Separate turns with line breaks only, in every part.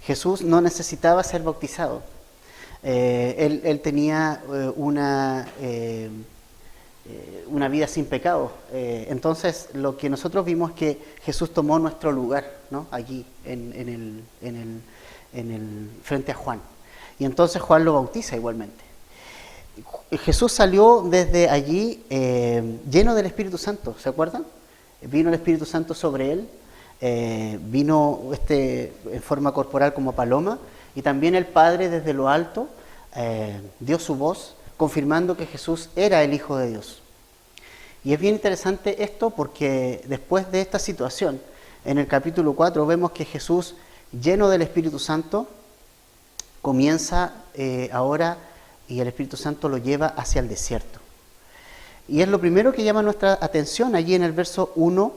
Jesús no necesitaba ser bautizado. Él tenía una vida sin pecado. Entonces, lo que nosotros vimos es que Jesús tomó nuestro lugar, ¿no? Allí, frente a Juan. Y entonces Juan lo bautiza igualmente. Jesús salió desde allí lleno del Espíritu Santo, ¿se acuerdan? Vino el Espíritu Santo sobre él, vino en forma corporal como paloma, y también el Padre desde lo alto dio su voz, confirmando que Jesús era el Hijo de Dios. Y es bien interesante esto porque después de esta situación, en el capítulo 4 vemos que Jesús, lleno del Espíritu Santo, comienza ahora, y el Espíritu Santo lo lleva hacia el desierto. Y es lo primero que llama nuestra atención allí en el verso 1,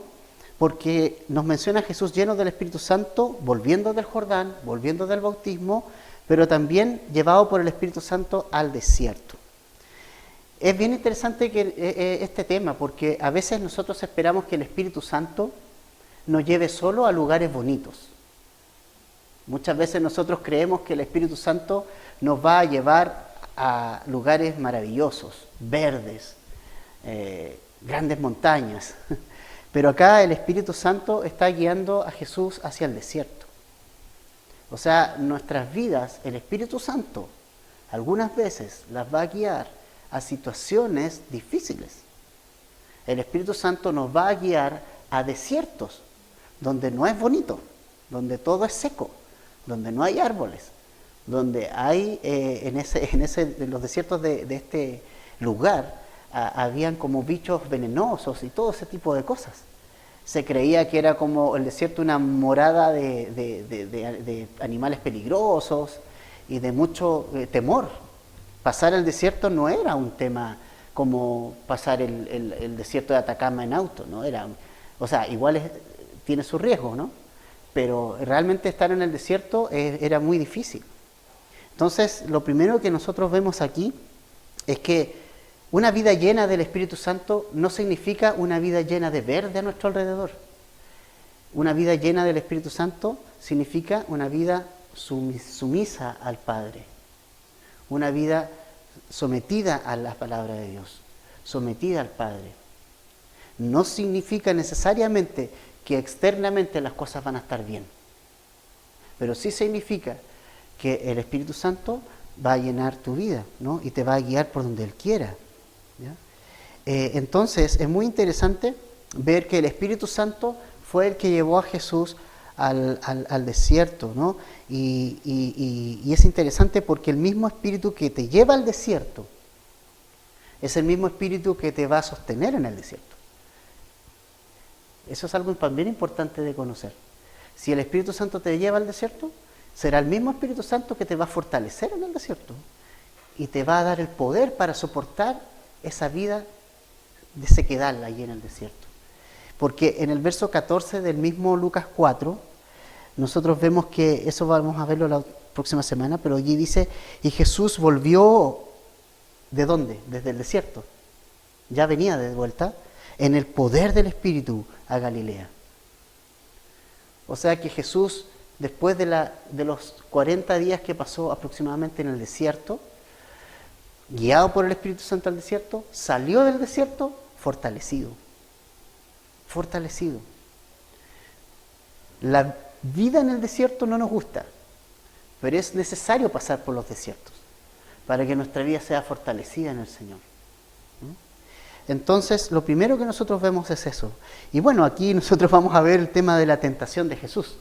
porque nos menciona a Jesús lleno del Espíritu Santo, volviendo del Jordán, volviendo del bautismo, pero también llevado por el Espíritu Santo al desierto. Es bien interesante este tema, porque a veces nosotros esperamos que el Espíritu Santo nos lleve solo a lugares bonitos. Muchas veces nosotros creemos que el Espíritu Santo nos va a llevar a lugares maravillosos, verdes, grandes montañas. Pero acá el Espíritu Santo está guiando a Jesús hacia el desierto. O sea, nuestras vidas, el Espíritu Santo, algunas veces las va a guiar a situaciones difíciles. El Espíritu Santo nos va a guiar a desiertos, donde no es bonito, donde todo es seco, donde no hay árboles, donde hay, en los desiertos de este lugar, habían como bichos venenosos y todo ese tipo de cosas. Se creía que era como el desierto una morada de animales peligrosos y de mucho temor. Pasar el desierto no era un tema como pasar el desierto de Atacama en auto, ¿no? O sea, igual tiene su riesgo, ¿no? Pero realmente estar en el desierto era muy difícil. Entonces, lo primero que nosotros vemos aquí es que una vida llena del Espíritu Santo no significa una vida llena de verde a nuestro alrededor. Una vida llena del Espíritu Santo significa una vida sumisa al Padre. Una vida sometida a la palabra de Dios, sometida al Padre. No significa necesariamente que externamente las cosas van a estar bien, pero sí significa que el Espíritu Santo va a llenar tu vida, ¿no? Y te va a guiar por donde Él quiera, ¿ya? Entonces es muy interesante ver que el Espíritu Santo fue el que llevó a Jesús al desierto, ¿no? Y es interesante porque el mismo Espíritu que te lleva al desierto es el mismo Espíritu que te va a sostener en el desierto. Eso es algo también importante de conocer. Si el Espíritu Santo te lleva al desierto, será el mismo Espíritu Santo que te va a fortalecer en el desierto y te va a dar el poder para soportar esa vida de sequedad allí en el desierto. Porque en el verso 14 del mismo Lucas 4, nosotros vemos que, eso vamos a verlo la próxima semana, pero allí dice, y Jesús volvió, ¿de dónde? Desde el desierto. Ya venía de vuelta en el poder del Espíritu a Galilea. O sea que Jesús, después de los 40 días que pasó aproximadamente en el desierto, guiado por el Espíritu Santo al desierto, salió del desierto fortalecido. Fortalecido. La vida en el desierto no nos gusta, pero es necesario pasar por los desiertos para que nuestra vida sea fortalecida en el Señor. Entonces, lo primero que nosotros vemos es eso. Y bueno, aquí nosotros vamos a ver el tema de la tentación de Jesús.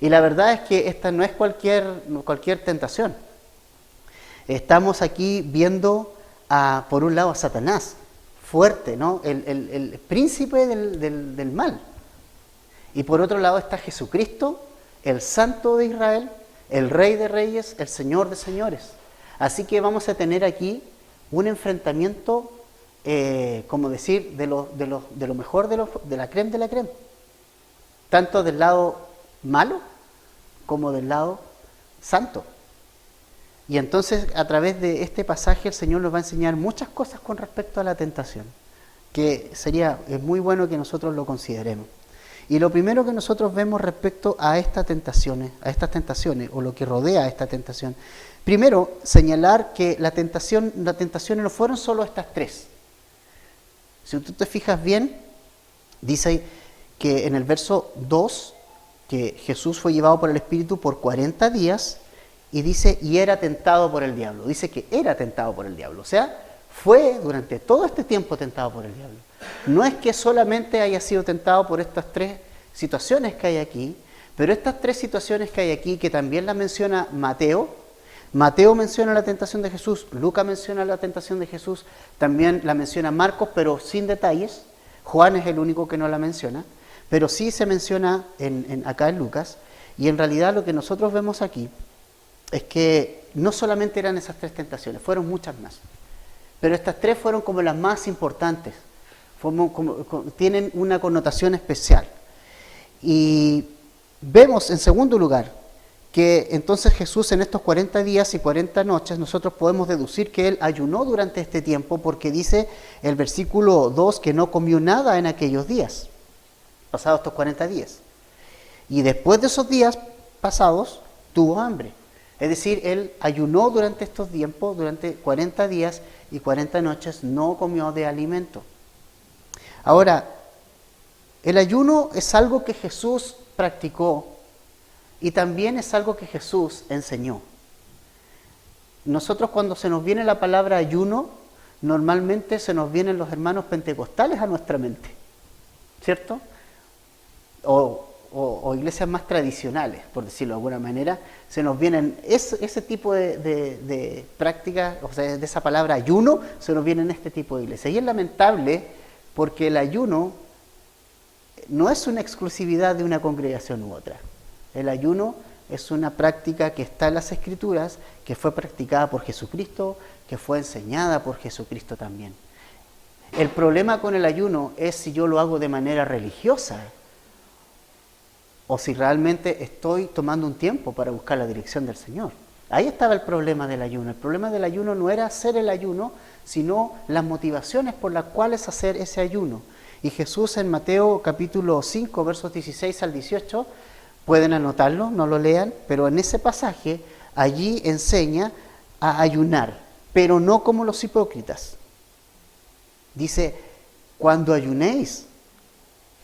Y la verdad es que esta no es cualquier tentación. Estamos aquí viendo, por un lado, a Satanás, fuerte, ¿no? El príncipe del mal. Y por otro lado está Jesucristo, el Santo de Israel, el Rey de Reyes, el Señor de Señores. Así que vamos a tener aquí un enfrentamiento, como decir, de lo mejor de la crème de la crème. Tanto del lado malo como del lado santo. Y entonces, a través de este pasaje, el Señor nos va a enseñar muchas cosas con respecto a la tentación, que es muy bueno que nosotros lo consideremos. Y lo primero que nosotros vemos respecto a estas tentaciones, o lo que rodea a esta tentación, primero, señalar que las tentaciones no fueron solo estas tres. Si tú te fijas bien, dice que en el verso 2, que Jesús fue llevado por el Espíritu por 40 días, y dice, y era tentado por el diablo. Dice que era tentado por el diablo, o sea, fue durante todo este tiempo tentado por el diablo. No es que solamente haya sido tentado por estas tres situaciones que hay aquí, pero estas tres situaciones que hay aquí, que también las menciona Mateo menciona la tentación de Jesús, Lucas menciona la tentación de Jesús, también la menciona Marcos, pero sin detalles. Juan es el único que no la menciona, pero sí se menciona acá en Lucas, y en realidad lo que nosotros vemos aquí es que no solamente eran esas tres tentaciones, fueron muchas más, pero estas tres fueron como las más importantes, tienen una connotación especial. Y vemos en segundo lugar que entonces Jesús en estos 40 días y 40 noches nosotros podemos deducir que Él ayunó durante este tiempo, porque dice el versículo 2 que no comió nada en aquellos días, pasados estos 40 días. Y después de esos días pasados tuvo hambre. Es decir, Él ayunó durante estos tiempos, durante 40 días y 40 noches, no comió de alimento. Ahora, el ayuno es algo que Jesús practicó y también es algo que Jesús enseñó. Nosotros cuando se nos viene la palabra ayuno, normalmente se nos vienen los hermanos pentecostales a nuestra mente, ¿cierto? O iglesias más tradicionales, por decirlo de alguna manera, se nos vienen ese tipo de prácticas, o sea, de esa palabra ayuno, se nos viene en este tipo de iglesias. Y es lamentable porque el ayuno no es una exclusividad de una congregación u otra. El ayuno es una práctica que está en las Escrituras, que fue practicada por Jesucristo, que fue enseñada por Jesucristo también. El problema con el ayuno es si yo lo hago de manera religiosa o si realmente estoy tomando un tiempo para buscar la dirección del Señor. Ahí estaba el problema del ayuno. El problema del ayuno no era hacer el ayuno, sino las motivaciones por las cuales hacer ese ayuno. Y Jesús en Mateo capítulo 5, versos 16 al 18, pueden anotarlo, no lo lean, pero en ese pasaje allí enseña a ayunar, pero no como los hipócritas. Dice, cuando ayunéis,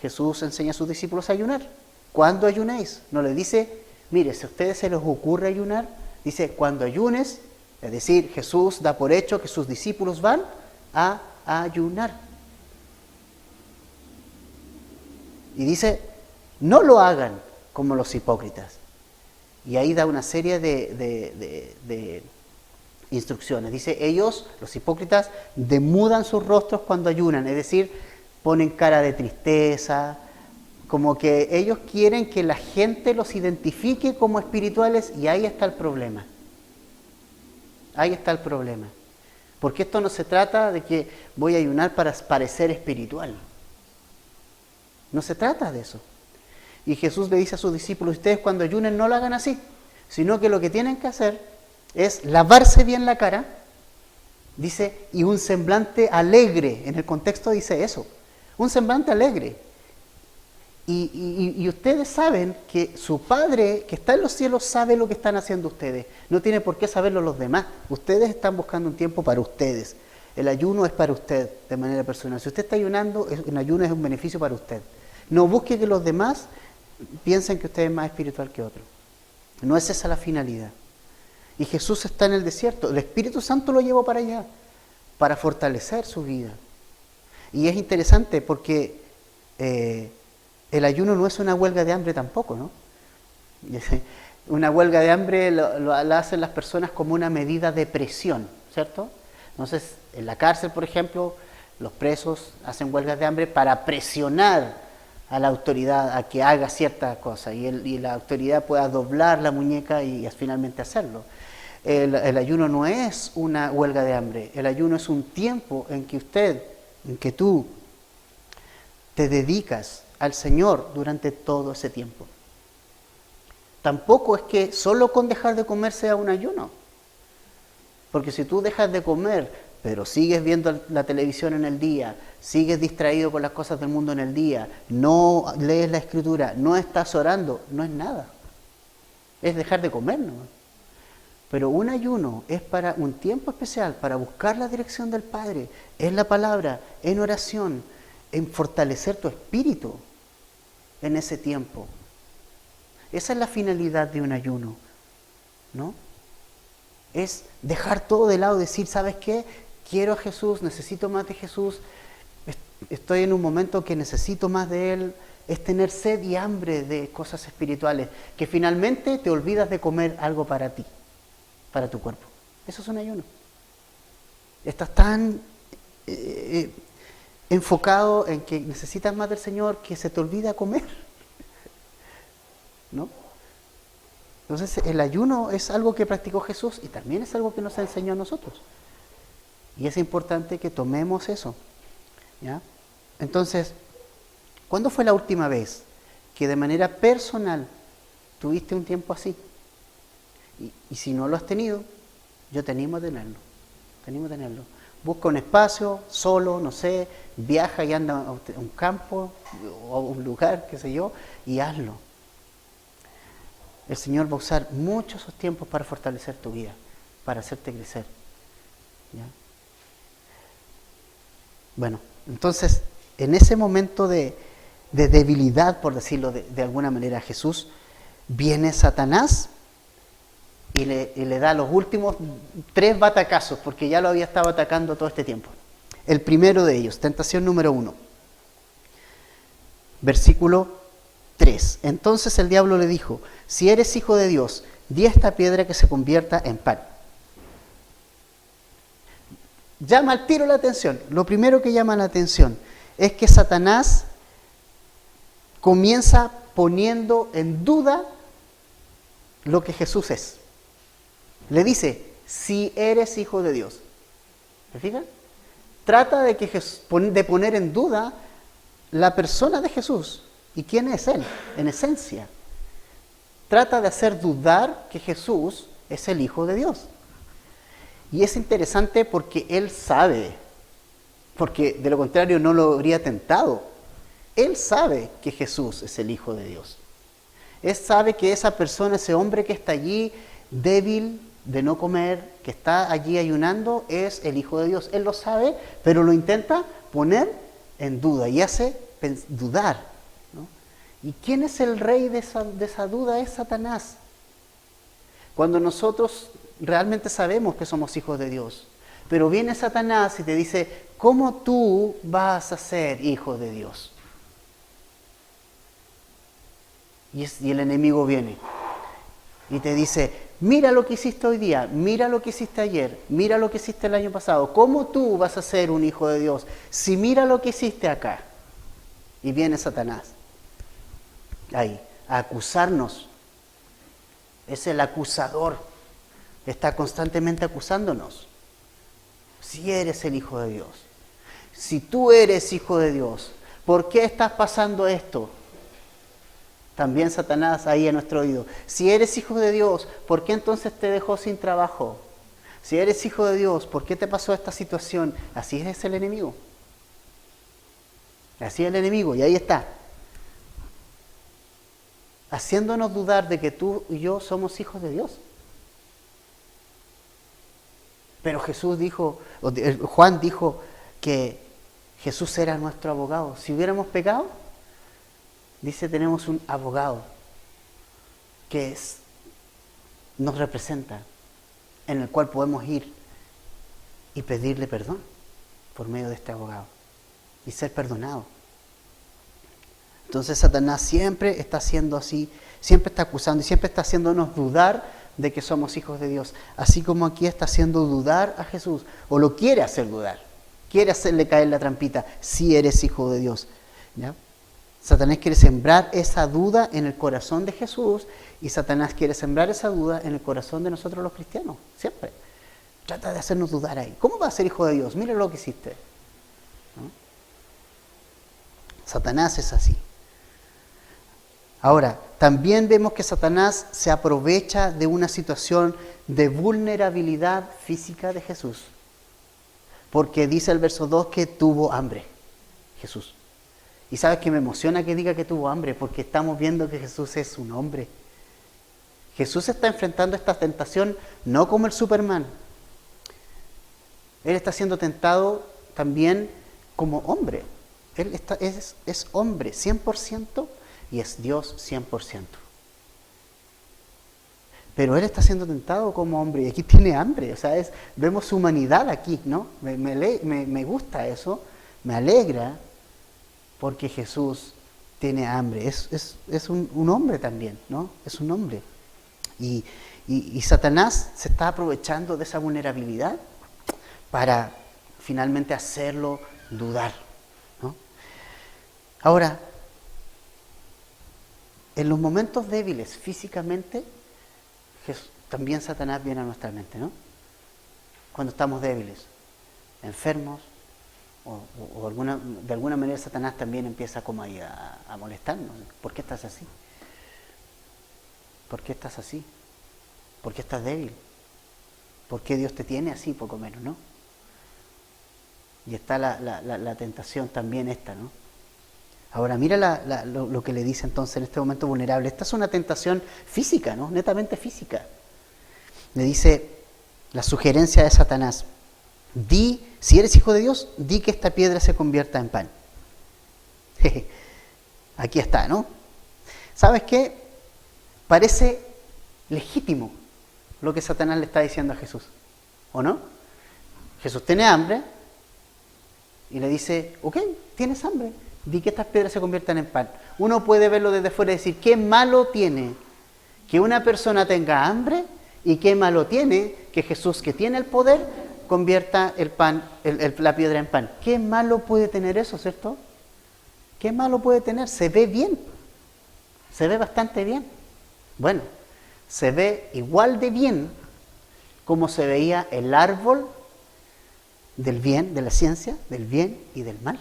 Jesús enseña a sus discípulos a ayunar. Cuando ayunéis, no le dice, mire, si a ustedes se les ocurre ayunar, dice, cuando ayunes, es decir, Jesús da por hecho que sus discípulos van a ayunar. Y dice, no lo hagan como los hipócritas. Y ahí da una serie de instrucciones. Dice, ellos, los hipócritas, demudan sus rostros cuando ayunan, es decir, ponen cara de tristeza, como que ellos quieren que la gente los identifique como espirituales, y ahí está el problema. Ahí está el problema. Porque esto no se trata de que voy a ayunar para parecer espiritual. No se trata de eso. Y Jesús le dice a sus discípulos, ustedes cuando ayunen no lo hagan así, sino que lo que tienen que hacer es lavarse bien la cara, dice, y un semblante alegre. En el contexto dice eso, un semblante alegre. Y ustedes saben que su Padre que está en los cielos sabe lo que están haciendo ustedes. No tiene por qué saberlo los demás. Ustedes están buscando un tiempo para ustedes. El ayuno es para usted de manera personal. Si usted está ayunando, un ayuno es un beneficio para usted. No busque que los demás piensen que usted es más espiritual que otro. No es esa la finalidad. Y Jesús está en el desierto. El Espíritu Santo lo llevó para allá, para fortalecer su vida. Y es interesante porque el ayuno no es una huelga de hambre tampoco, ¿no? Una huelga de hambre la hacen las personas como una medida de presión, ¿cierto? Entonces, en la cárcel, por ejemplo, los presos hacen huelgas de hambre para presionar a la autoridad a que haga cierta cosa y la autoridad pueda doblar la muñeca y finalmente hacerlo. El ayuno no es una huelga de hambre, el ayuno es un tiempo en que tú te dedicas al Señor durante todo ese tiempo. Tampoco es que solo con dejar de comer sea un ayuno, porque si tú dejas de comer pero sigues viendo la televisión en el día, sigues distraído con las cosas del mundo en el día, no lees la Escritura, no estás orando, no es nada. Es dejar de comer, ¿no? Pero un ayuno es para un tiempo especial, para buscar la dirección del Padre, en la palabra, en oración, en fortalecer tu espíritu en ese tiempo. Esa es la finalidad de un ayuno, ¿no? Es dejar todo de lado, decir, ¿sabes qué? Quiero a Jesús, necesito más de Jesús, estoy en un momento que necesito más de Él. Es tener sed y hambre de cosas espirituales, que finalmente te olvidas de comer algo para ti, para tu cuerpo. Eso es un ayuno. Estás tan enfocado en que necesitas más del Señor que se te olvida comer, ¿no? Entonces el ayuno es algo que practicó Jesús y también es algo que nos enseñó a nosotros. Y es importante que tomemos eso, ¿ya? Entonces, ¿cuándo fue la última vez que de manera personal tuviste un tiempo así? Y si no lo has tenido, yo te animo a tenerlo. Te animo a tenerlo. Busca un espacio, solo, no sé, viaja y anda a un campo o a un lugar, qué sé yo, y hazlo. El Señor va a usar muchos esos tiempos para fortalecer tu vida, para hacerte crecer, ¿ya? Bueno, entonces, en ese momento de debilidad, por decirlo de alguna manera, Jesús, viene Satanás y le da los últimos 3 batacazos, porque ya lo había estado atacando todo este tiempo. El primero de ellos, tentación número 1, versículo 3. Entonces el diablo le dijo, si eres hijo de Dios, di a esta piedra que se convierta en pan. Llama al tiro la atención. Lo primero que llama la atención es que Satanás comienza poniendo en duda lo que Jesús es. Le dice, si eres hijo de Dios. ¿Me fijan? Trata de poner en duda la persona de Jesús. ¿Y quién es Él? En esencia. Trata de hacer dudar que Jesús es el Hijo de Dios. Y es interesante porque Él sabe, porque de lo contrario no lo habría tentado. Él sabe que Jesús es el Hijo de Dios. Él sabe que esa persona, ese hombre que está allí, débil, de no comer, que está allí ayunando, es el Hijo de Dios. Él lo sabe, pero lo intenta poner en duda y hace dudar, ¿no? ¿Y quién es el rey de esa duda? Es Satanás. Cuando nosotros realmente sabemos que somos hijos de Dios, pero viene Satanás y te dice, ¿cómo tú vas a ser hijo de Dios? Y el enemigo viene y te dice, mira lo que hiciste hoy día, mira lo que hiciste ayer, mira lo que hiciste el año pasado. ¿Cómo tú vas a ser un hijo de Dios si mira lo que hiciste acá? Y viene Satanás ahí a acusarnos. Es el acusador. Está constantemente acusándonos. Si eres el Hijo de Dios, si tú eres hijo de Dios, ¿por qué estás pasando esto? También Satanás ahí a nuestro oído. Si eres hijo de Dios, ¿por qué entonces te dejó sin trabajo? Si eres hijo de Dios, ¿por qué te pasó esta situación? Así es el enemigo. Así es el enemigo, y ahí está. Haciéndonos dudar de que tú y yo somos hijos de Dios. Pero Juan dijo que Jesús era nuestro abogado. Si hubiéramos pecado, dice, tenemos un abogado que nos representa, en el cual podemos ir y pedirle perdón por medio de este abogado y ser perdonado. Entonces Satanás siempre está haciendo así, siempre está acusando y siempre está haciéndonos dudar de que somos hijos de Dios. Así como aquí está haciendo dudar a Jesús, o lo quiere hacer dudar, quiere hacerle caer la trampita, si eres hijo de Dios, ¿ya? Satanás quiere sembrar esa duda en el corazón de Jesús y Satanás quiere sembrar esa duda en el corazón de nosotros los cristianos, siempre. Trata de hacernos dudar ahí. ¿Cómo vas a ser hijo de Dios? Mira lo que hiciste, ¿no? Satanás es así. Ahora, también vemos que Satanás se aprovecha de una situación de vulnerabilidad física de Jesús. Porque dice el verso 2 que tuvo hambre, Jesús. Y sabes que me emociona que diga que tuvo hambre, porque estamos viendo que Jesús es un hombre. Jesús está enfrentando esta tentación no como el Superman. Él está siendo tentado también como hombre. Él es hombre 100% y es Dios 100%. Pero Él está siendo tentado como hombre y aquí tiene hambre. O sea, vemos su humanidad aquí, ¿no? Me gusta eso, me alegra porque Jesús tiene hambre. Es un hombre también, ¿no? Es un hombre. Y Satanás se está aprovechando de esa vulnerabilidad para finalmente hacerlo dudar, ¿no? Ahora, en los momentos débiles físicamente, también Satanás viene a nuestra mente, ¿no? Cuando estamos débiles, enfermos, o de alguna manera Satanás también empieza como ahí a molestarnos. ¿Por qué estás así? ¿Por qué estás así? ¿Por qué estás débil? ¿Por qué Dios te tiene así, poco menos, no? Y está la tentación también esta, ¿no? Ahora, mira lo que le dice entonces en este momento vulnerable. Esta es una tentación física, ¿no? Netamente física. Le dice la sugerencia de Satanás. Di, si eres hijo de Dios, di que esta piedra se convierta en pan. Aquí está, ¿no? ¿Sabes qué? Parece legítimo lo que Satanás le está diciendo a Jesús, ¿o no? Jesús tiene hambre y le dice, ok, tienes hambre, di que estas piedras se conviertan en pan. Uno puede verlo desde fuera y decir, ¿qué malo tiene que una persona tenga hambre? ¿Y qué malo tiene que Jesús, que tiene el poder, convierta el pan, la piedra en pan? ¿Qué malo puede tener eso, cierto? ¿Qué malo puede tener? Se ve bien, se ve bastante bien. Bueno, se ve igual de bien como se veía el árbol del bien, de la ciencia, del bien y del mal.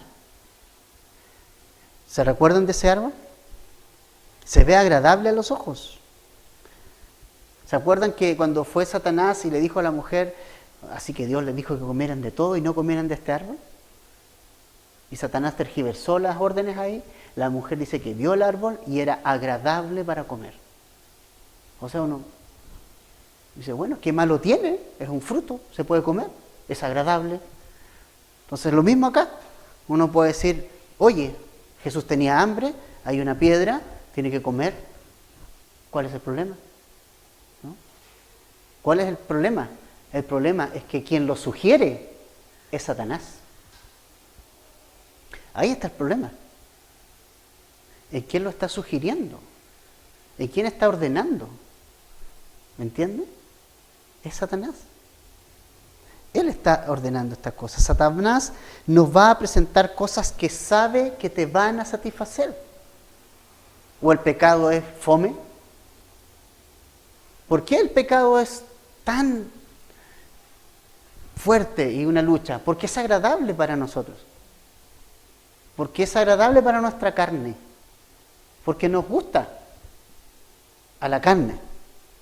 ¿Se recuerdan de ese árbol? Se ve agradable a los ojos. ¿Se acuerdan que cuando fue Satanás y le dijo a la mujer, así que Dios les dijo que comieran de todo y no comieran de este árbol? Y Satanás tergiversó las órdenes ahí. La mujer dice que vio el árbol y era agradable para comer. O sea, uno dice, bueno, ¿qué malo tiene? Es un fruto, se puede comer, es agradable. Entonces, lo mismo acá. Uno puede decir, oye, Jesús tenía hambre, hay una piedra, tiene que comer. ¿Cuál es el problema? ¿No? ¿Cuál es el problema? El problema es que quien lo sugiere es Satanás. Ahí está el problema. ¿En quién lo está sugiriendo? ¿En quién está ordenando? ¿Me entiendes? Es Satanás. Él está ordenando estas cosas. Satanás nos va a presentar cosas que sabe que te van a satisfacer. ¿O el pecado es fome? ¿Por qué el pecado es tan fuerte y una lucha? Porque es agradable para nosotros. Porque es agradable para nuestra carne. Porque nos gusta a la carne.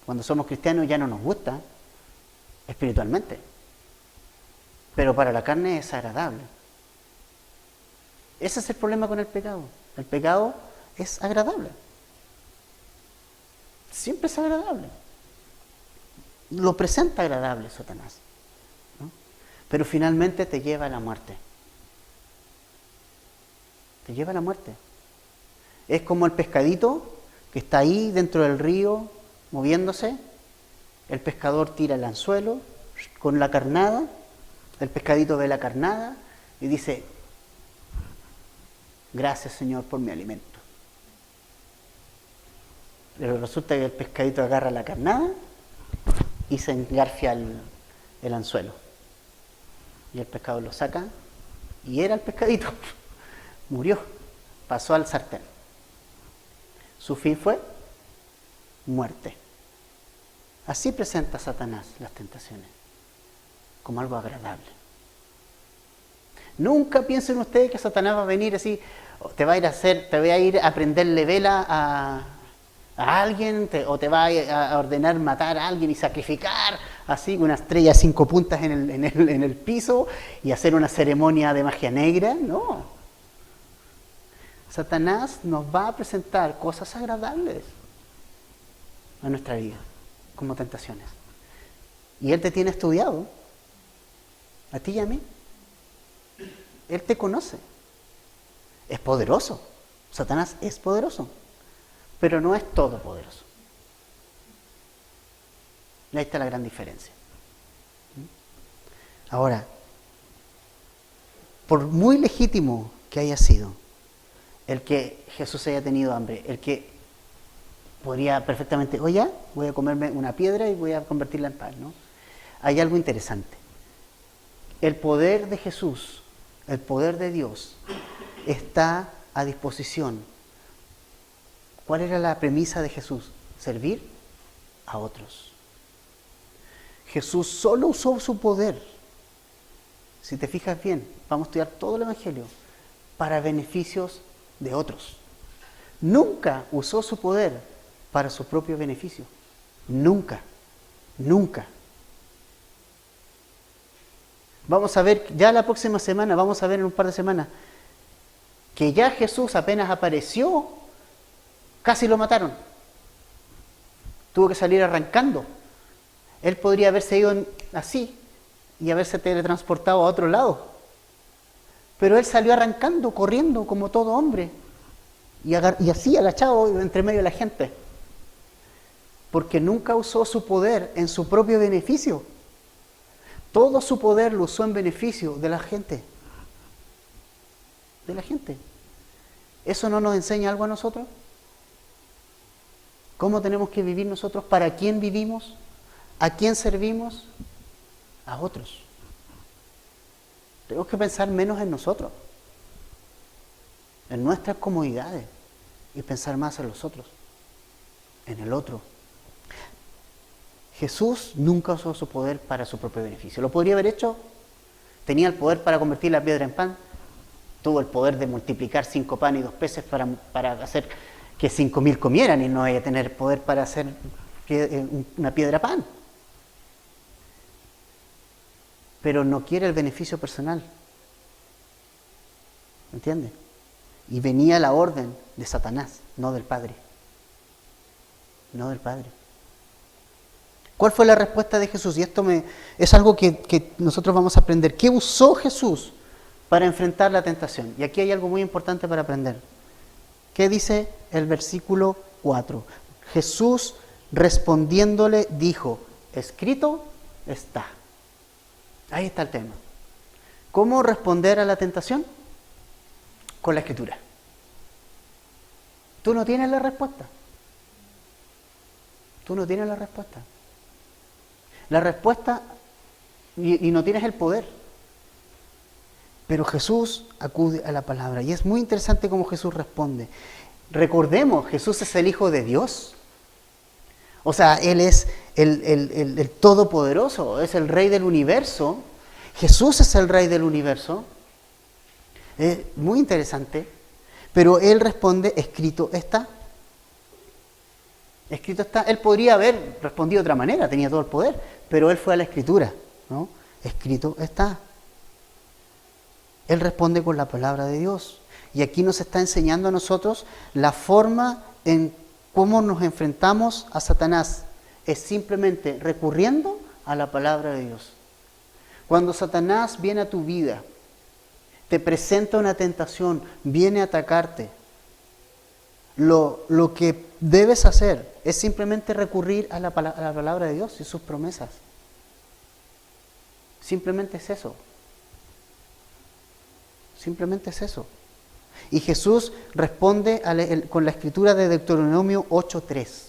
Cuando somos cristianos ya no nos gusta espiritualmente. Pero para la carne es agradable. Ese es el problema con el pecado. El pecado es agradable. Siempre es agradable. Lo presenta agradable Satanás, ¿no? Pero finalmente te lleva a la muerte. Te lleva a la muerte. Es como el pescadito que está ahí dentro del río moviéndose. El pescador tira el anzuelo con la carnada. El pescadito ve la carnada y dice, gracias Señor por mi alimento. Pero resulta que el pescadito agarra la carnada y se engarfia el anzuelo. Y el pescador lo saca y era el pescadito. Murió, pasó al sartén. Su fin fue muerte. Así presenta Satanás las tentaciones, como algo agradable. Nunca piensen ustedes que Satanás va a venir así, te va a ir a prenderle vela a alguien, o te va a ordenar matar a alguien y sacrificar así, una estrella de 5 puntas en el piso y hacer una ceremonia de magia negra. No. Satanás nos va a presentar cosas agradables a nuestra vida, como tentaciones. Y Él te tiene estudiado, a ti y a mí. Él te conoce. Es poderoso. Satanás es poderoso, pero no es todopoderoso. Y ahí está la gran diferencia. Ahora, por muy legítimo que haya sido el que Jesús haya tenido hambre, el que podría perfectamente, oye, voy a comerme una piedra y voy a convertirla en pan, ¿no? Hay algo interesante. El poder de Jesús, el poder de Dios, está a disposición. ¿Cuál era la premisa de Jesús? Servir a otros. Jesús solo usó su poder, si te fijas bien, vamos a estudiar todo el Evangelio, para beneficios de otros. Nunca usó su poder para su propio beneficio. Nunca, nunca. Vamos a ver, ya la próxima semana, vamos a ver en un par de semanas, que ya Jesús apenas apareció, casi lo mataron. Tuvo que salir arrancando. Él podría haberse ido así y haberse teletransportado a otro lado. Pero él salió arrancando, corriendo como todo hombre. Y así agachado entre medio de la gente. Porque nunca usó su poder en su propio beneficio. Todo su poder lo usó en beneficio de la gente. De la gente. ¿Eso no nos enseña algo a nosotros? ¿Cómo tenemos que vivir nosotros? ¿Para quién vivimos? ¿A quién servimos? A otros. Tenemos que pensar menos en nosotros, en nuestras comodidades, y pensar más en los otros, en el otro. Jesús nunca usó su poder para su propio beneficio. ¿Lo podría haber hecho? Tenía el poder para convertir la piedra en pan. Tuvo el poder de multiplicar 5 panes y 2 peces para hacer que 5.000 comieran, y no vaya a tener poder para hacer una piedra pan. Pero no quiere el beneficio personal. ¿Entiendes? Y venía la orden de Satanás, no del Padre. No del Padre. ¿Cuál fue la respuesta de Jesús? Y esto es algo que nosotros vamos a aprender. ¿Qué usó Jesús para enfrentar la tentación? Y aquí hay algo muy importante para aprender. ¿Qué dice el versículo 4? Jesús respondiéndole dijo, escrito está. Ahí está el tema. ¿Cómo responder a la tentación? Con la Escritura. Tú no tienes la respuesta. Tú no tienes la respuesta. La respuesta, y no tienes el poder. Pero Jesús acude a la palabra. Y es muy interesante cómo Jesús responde. Recordemos, Jesús es el Hijo de Dios. O sea, Él es el Todopoderoso, es el Rey del Universo. Jesús es el Rey del Universo. Es muy interesante. Pero Él responde, escrito está. Escrito está. Él podría haber respondido de otra manera, tenía todo el poder, pero Él fue a la Escritura, ¿no? Escrito está. Él responde con la palabra de Dios. Y aquí nos está enseñando a nosotros la forma en cómo nos enfrentamos a Satanás. Es simplemente recurriendo a la palabra de Dios. Cuando Satanás viene a tu vida, te presenta una tentación, viene a atacarte, lo que debes hacer es simplemente recurrir a la palabra de Dios y sus promesas. Simplemente es eso. Simplemente es eso. Y Jesús responde con la escritura de Deuteronomio 8:3.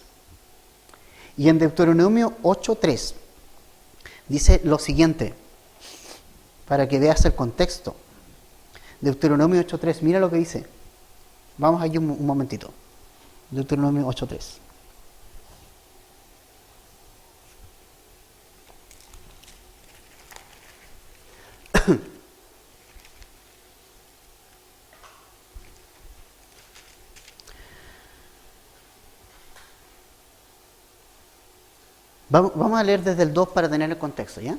Y en Deuteronomio 8:3 dice lo siguiente, para que veas el contexto. Deuteronomio 8:3, mira lo que dice. Vamos allí un momentito. Deuteronomio 8:3. Vamos a leer desde el 2 para tener el contexto, ¿ya?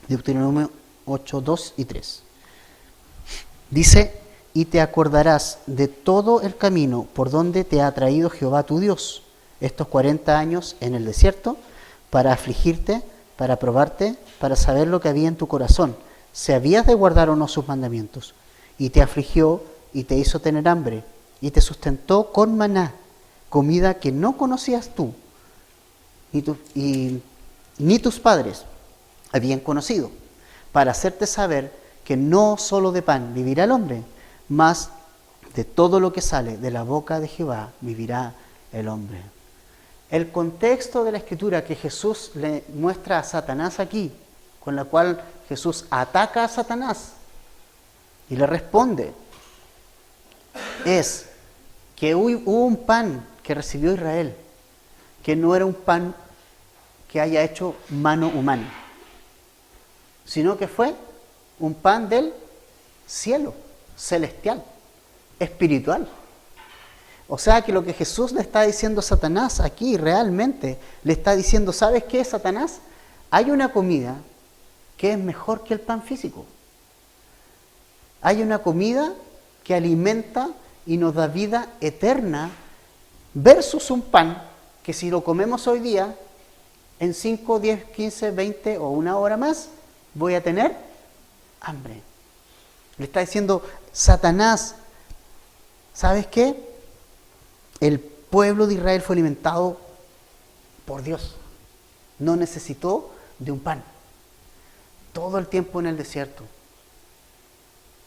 Deuteronomio 8, 2 y 3. Dice: y te acordarás de todo el camino por donde te ha traído Jehová tu Dios estos 40 años en el desierto, para afligirte, para probarte, para saber lo que había en tu corazón, si habías de guardar o no sus mandamientos. Y te afligió y te hizo tener hambre, y te sustentó con maná, comida que no conocías tú, ni tus padres habían conocido, para hacerte saber que no solo de pan vivirá el hombre, mas de todo lo que sale de la boca de Jehová vivirá el hombre. El contexto de la Escritura que Jesús le muestra a Satanás aquí, con la cual Jesús ataca a Satanás y le responde, es que hubo un pan que recibió Israel, que no era un pan que haya hecho mano humana, sino que fue un pan del cielo, celestial, espiritual. O sea que lo que Jesús le está diciendo a Satanás aquí realmente, le está diciendo, ¿sabes qué, Satanás? Hay una comida que es mejor que el pan físico. Hay una comida que alimenta y nos da vida eterna versus un pan que si lo comemos hoy día, en 5, 10, 15, 20 o una hora más, voy a tener hambre. Le está diciendo, Satanás, ¿sabes qué? El pueblo de Israel fue alimentado por Dios. No necesitó de un pan. Todo el tiempo en el desierto.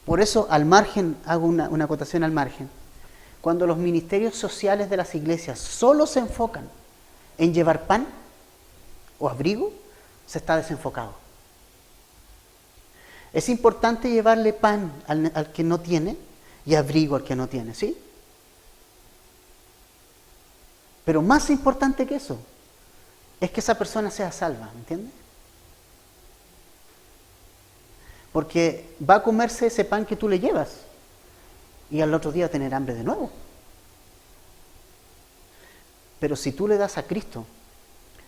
Por eso, al margen, hago una acotación al margen. Cuando los ministerios sociales de las iglesias solo se enfocan en llevar pan o abrigo, se está desenfocado. Es importante llevarle pan al que no tiene y abrigo al que no tiene, ¿sí? Pero más importante que eso es que esa persona sea salva, ¿me entiendes? Porque va a comerse ese pan que tú le llevas y al otro día tener hambre de nuevo. Pero si tú le das a Cristo,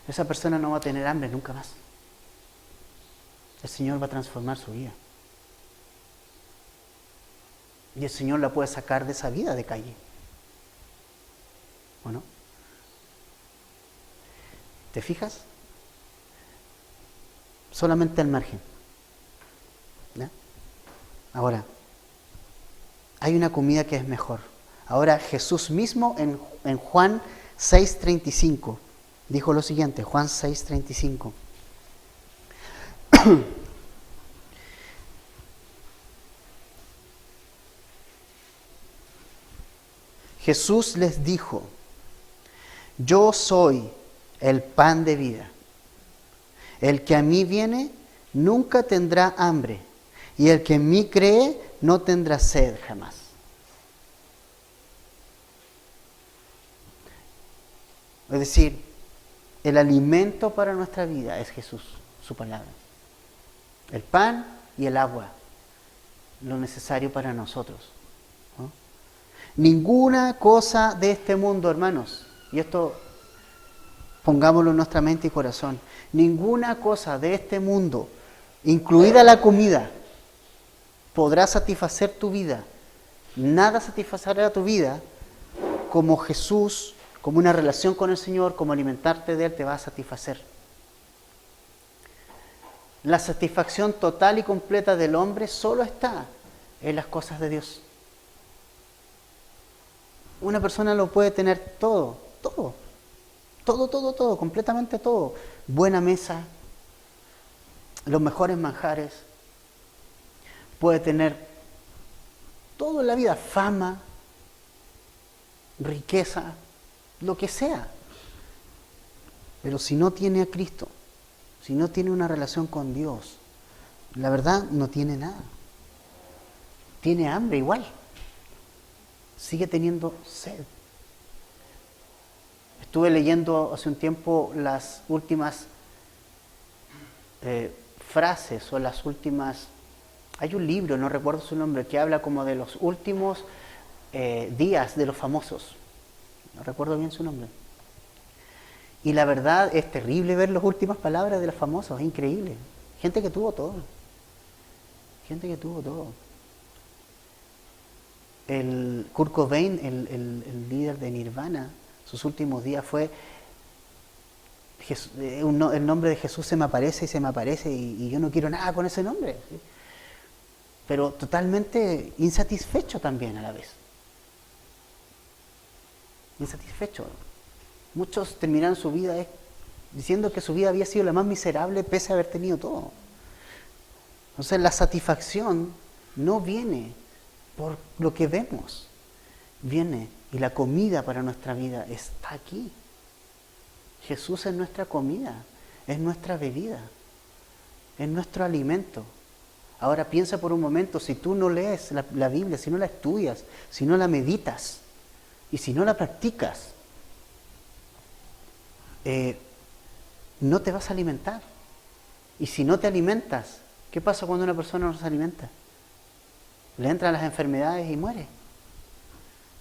esa persona no va a tener hambre nunca más. El Señor va a transformar su vida. Y el Señor la puede sacar de esa vida de calle. ¿O no? ¿Te fijas? Solamente al margen. ¿Ya? Ahora, hay una comida que es mejor. Ahora Jesús mismo en Juan 6:35 dijo lo siguiente, Juan 6:35. Jesús les dijo, yo soy el pan de vida. El que a mí viene nunca tendrá hambre, y el que en mí cree no tendrá sed jamás. Es decir, el alimento para nuestra vida es Jesús, su palabra. El pan y el agua, lo necesario para nosotros, ¿no? Ninguna cosa de este mundo, hermanos, y esto pongámoslo en nuestra mente y corazón, ninguna cosa de este mundo, incluida la comida, podrá satisfacer tu vida. Nada satisfacerá tu vida como Jesús, como una relación con el Señor, como alimentarte de Él te va a satisfacer. La satisfacción total y completa del hombre solo está en las cosas de Dios. Una persona lo puede tener todo, completamente todo. Buena mesa, los mejores manjares, puede tener todo en la vida, fama, riqueza, lo que sea. Pero si no tiene a Cristo, si no tiene una relación con Dios, la verdad no tiene nada. Tiene hambre igual. Sigue teniendo sed. Estuve leyendo hace un tiempo las últimas frases o las últimas... Hay un libro, no recuerdo su nombre, que habla como de los últimos días de los famosos. No recuerdo bien su nombre. Y la verdad es terrible ver las últimas palabras de los famosos, es increíble. Gente que tuvo todo. Gente que tuvo todo. El Kurt Cobain, el líder de Nirvana, sus últimos días fue, el nombre de Jesús se me aparece y se me aparece y yo no quiero nada con ese nombre. ¿Sí? Pero totalmente insatisfecho también a la vez. Insatisfecho. Muchos terminaron su vida diciendo que su vida había sido la más miserable pese a haber tenido todo. Entonces la satisfacción no viene por lo que vemos, viene, y la comida para nuestra vida está aquí. Jesús es nuestra comida, es nuestra bebida, es nuestro alimento. Ahora piensa por un momento, si tú no lees la Biblia, si no la estudias, si no la meditas y si no la practicas, no te vas a alimentar. Y si no te alimentas, ¿qué pasa cuando una persona no se alimenta? Le entran las enfermedades y muere.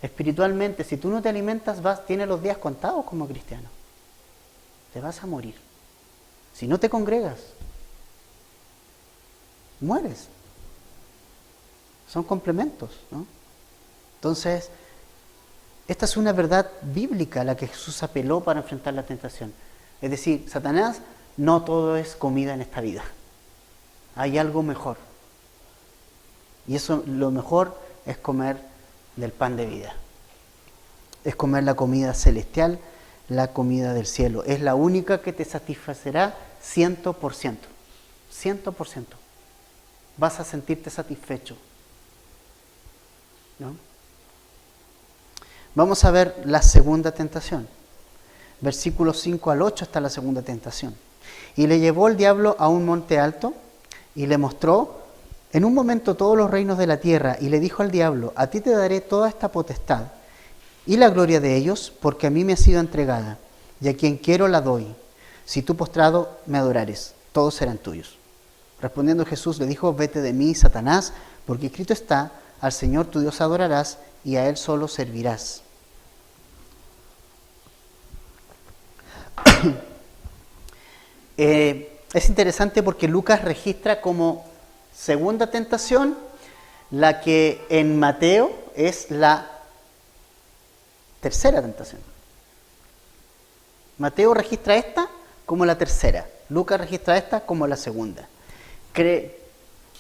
Espiritualmente, si tú no te alimentas, tienes los días contados como cristiano. Te vas a morir. Si no te congregas, mueres. Son complementos, ¿no? Entonces, esta es una verdad bíblica a la que Jesús apeló para enfrentar la tentación. Es decir, Satanás, no todo es comida en esta vida. Hay algo mejor. Y eso, lo mejor es comer del pan de vida. Es comer la comida celestial, la comida del cielo. Es la única que te satisfacerá 100%. 100%. Vas a sentirte satisfecho, ¿no? Vamos a ver la segunda tentación. Versículos 5 al 8 está la segunda tentación. Y le llevó el diablo a un monte alto y le mostró en un momento todos los reinos de la tierra y le dijo al diablo: a ti te daré toda esta potestad y la gloria de ellos, porque a mí me ha sido entregada, y a quien quiero la doy. Si tú postrado me adorares, todos serán tuyos. Respondiendo Jesús le dijo: vete de mí, Satanás, porque escrito está: al Señor tu Dios adorarás y a Él solo servirás. Es interesante porque Lucas registra como segunda tentación la que en Mateo es la tercera tentación. Mateo registra esta como la tercera, Lucas registra esta como la segunda.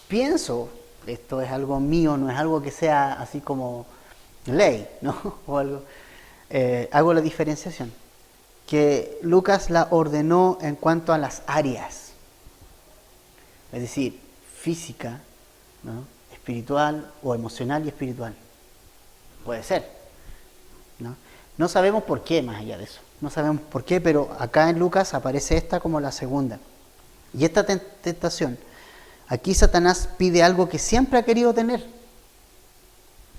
Pienso, esto es algo mío, no es algo que sea así como ley, ¿no? O algo, hago la diferenciación, que Lucas la ordenó en cuanto a las áreas, es decir, física, ¿no? Espiritual o emocional y espiritual. Puede ser, ¿no? No sabemos por qué, más allá de eso. No sabemos por qué, pero acá en Lucas aparece esta como la segunda. Y esta tentación, aquí Satanás pide algo que siempre ha querido tener: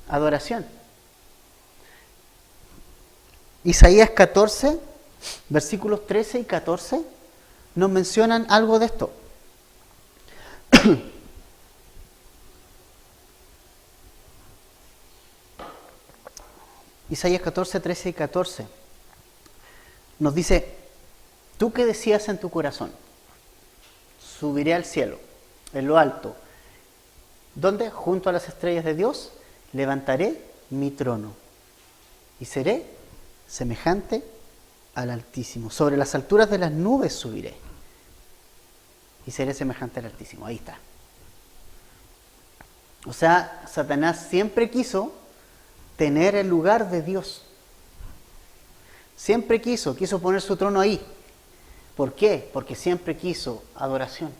adoración. Isaías 14, versículos 13 y 14, nos mencionan algo de esto. Isaías 14, 13 y 14 nos dice: tú que decías en tu corazón, subiré al cielo, en lo alto, donde junto a las estrellas de Dios levantaré mi trono y seré semejante al Altísimo. Sobre las alturas de las nubes subiré y seré semejante al Altísimo. Ahí está. O sea, Satanás siempre quiso tener el lugar de Dios. Siempre quiso poner su trono ahí. ¿Por qué? Porque siempre quiso adoración.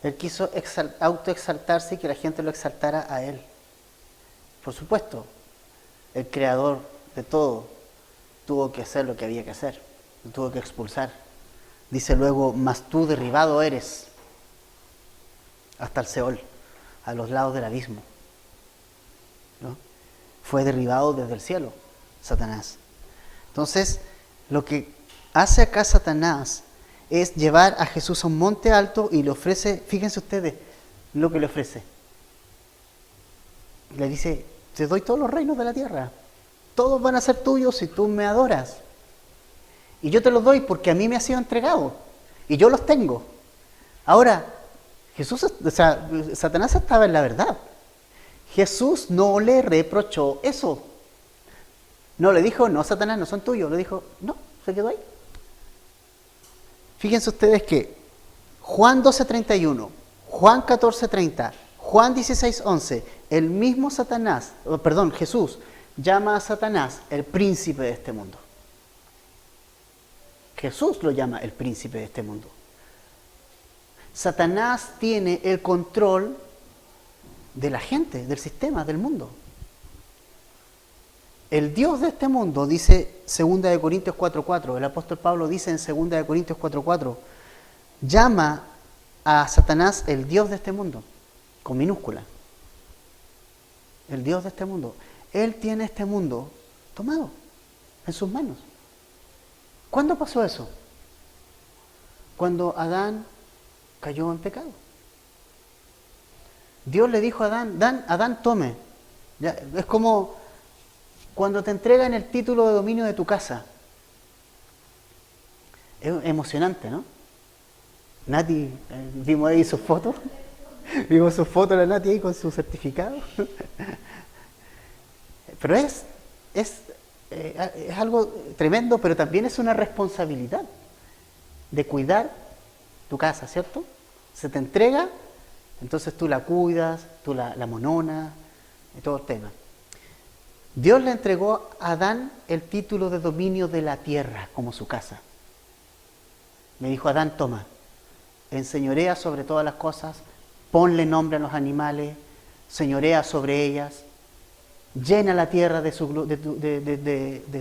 Él quiso autoexaltarse y que la gente lo exaltara a él. Por supuesto, el creador de todo tuvo que hacer lo que había que hacer, lo tuvo que expulsar. Dice luego: mas tú derribado eres hasta el Seol, a los lados del abismo, ¿no? Fue derribado desde el cielo, Satanás. Entonces, lo que hace acá Satanás es llevar a Jesús a un monte alto y le ofrece, fíjense ustedes lo que le ofrece. Le dice: te doy todos los reinos de la tierra, todos van a ser tuyos si tú me adoras. Y yo te los doy porque a mí me ha sido entregado. Y yo los tengo. Ahora, Satanás estaba en la verdad. Jesús no le reprochó eso. No le dijo, no, Satanás, no son tuyos. Le dijo, no, se quedó ahí. Fíjense ustedes que Juan 12:31, Juan 14:30, Juan 16:11, el mismo Jesús llama a Satanás el príncipe de este mundo. Jesús lo llama el príncipe de este mundo. Satanás tiene el control de la gente, del sistema, del mundo. El Dios de este mundo, dice 2 Corintios 4:4, el apóstol Pablo dice en 2 Corintios 4:4, llama a Satanás el Dios de este mundo, con minúscula. El Dios de este mundo. Él tiene este mundo tomado en sus manos. ¿Cuándo pasó eso? Cuando Adán cayó en pecado. Dios le dijo a Adán, tome. Ya, es como cuando te entregan el título de dominio de tu casa. Es emocionante, ¿no? Nati, vimos ahí sus fotos. Vimos sus fotos de la Nati ahí con su certificado. Pero es algo tremendo, pero también es una responsabilidad de cuidar tu casa, ¿cierto? Se te entrega, entonces tú la cuidas, tú la mononas, y todo el tema. Dios le entregó a Adán el título de dominio de la tierra como su casa. Le dijo a Adán, toma, enseñorea sobre todas las cosas, ponle nombre a los animales, señorea sobre ellas, llena la tierra de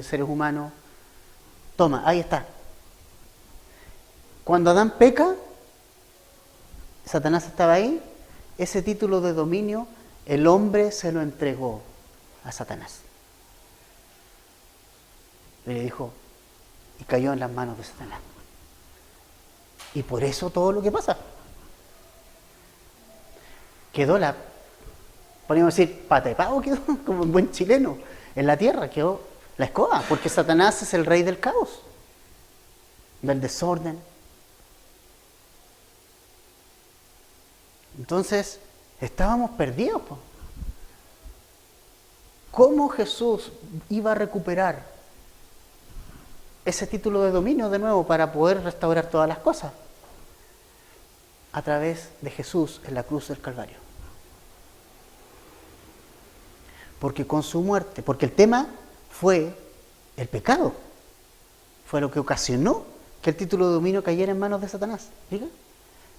seres humanos. Toma, ahí está. Cuando Adán peca, Satanás estaba ahí, ese título de dominio, el hombre se lo entregó a Satanás. Y le dijo, y cayó en las manos de Satanás. Y por eso todo lo que pasa. Quedó podríamos decir, pata de pavo quedó, como un buen chileno. En la tierra quedó la escoba, porque Satanás es el rey del caos, del desorden. Entonces, estábamos perdidos. ¿Cómo Jesús iba a recuperar ese título de dominio de nuevo para poder restaurar todas las cosas? A través de Jesús en la cruz del Calvario. Porque con su muerte, porque el tema fue el pecado, fue lo que ocasionó que el título de dominio cayera en manos de Satanás. ¿Diga?